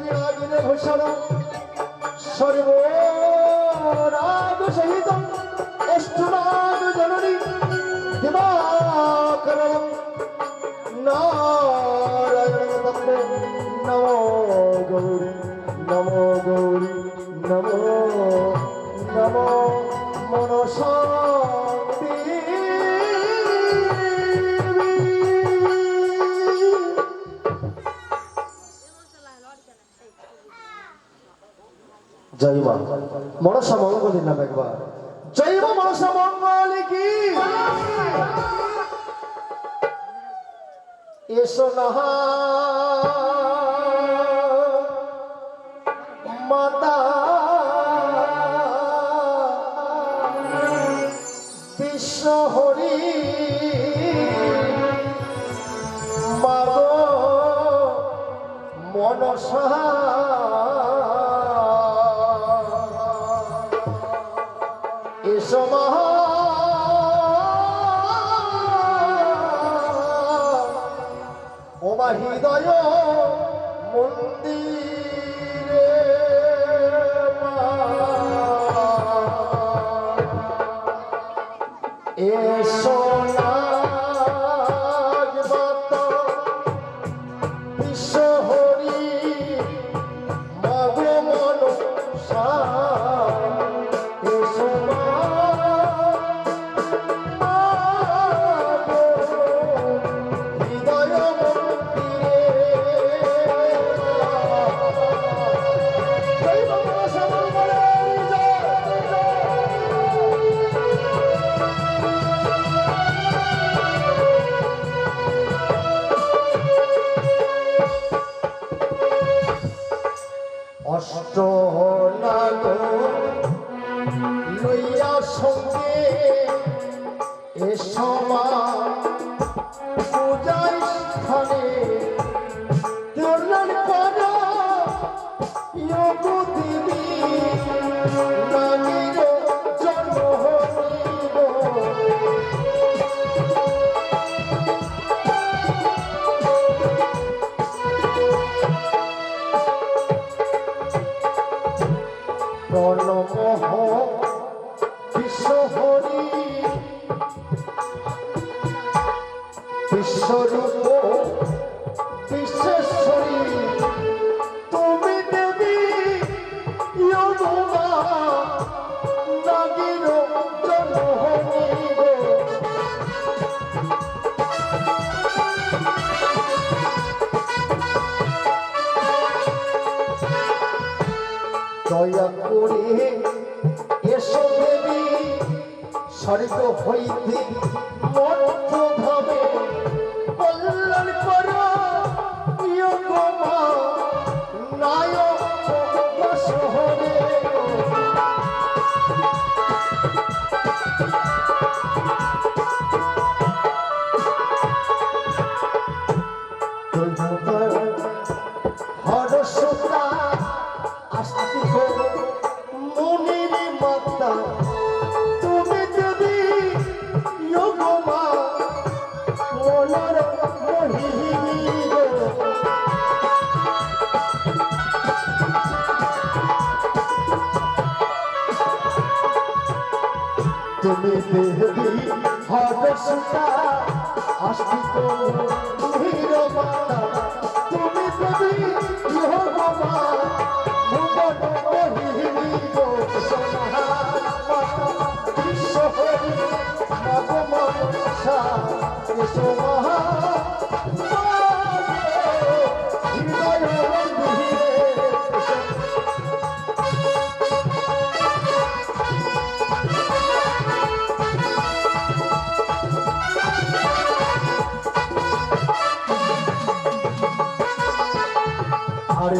বিরাগিনে ঘোষণা সর্বরাগ সহিত অষ্টনাগ জননী দিবাকরণ নারায়ণ তত্ত্বে নমো গৌরী নমো গৌরী নমো নমো মনশান্তি জয় মা মনসা মঙ্গল নাম একবার জয় মা মনসা মঙ্গল কি এসো না মাতা বিশ্বহরি মাগো মনসা এসো মা ওমা হৃদয় মন্দিরে এসো না বিশ্বহরি মাগো মনসা এসো মা অষ্টনাগ লইয়া সঙ্গে এসো মা পূজার স্থানে তোরণ করা যোগ দেবী নাগির জন্ম হইব প্রণমঃ বিশ্বহরি বিশ্বরূপ বিশ্বেশ্বরী তুমি দেবী যমুনা নাগির জন্ম হইব দয়া করে এসো দেবী স্বর্গ হইতে মধ্যভাবে কল্যাণ করো মা নায়ক শহরে হরসুতা আস্তিক মুনির মাতা তুমি দেবী যোগমা মনর মোহিনী তুমি দেবী হরসুতা আস্তিক মুনির মাতা তুমি দেবী যোগমা ভুবন মোহিনী গো সোনা বিশ্বহরি মাগো মনসা এসো মা হৃদয় মন্দিরে আরে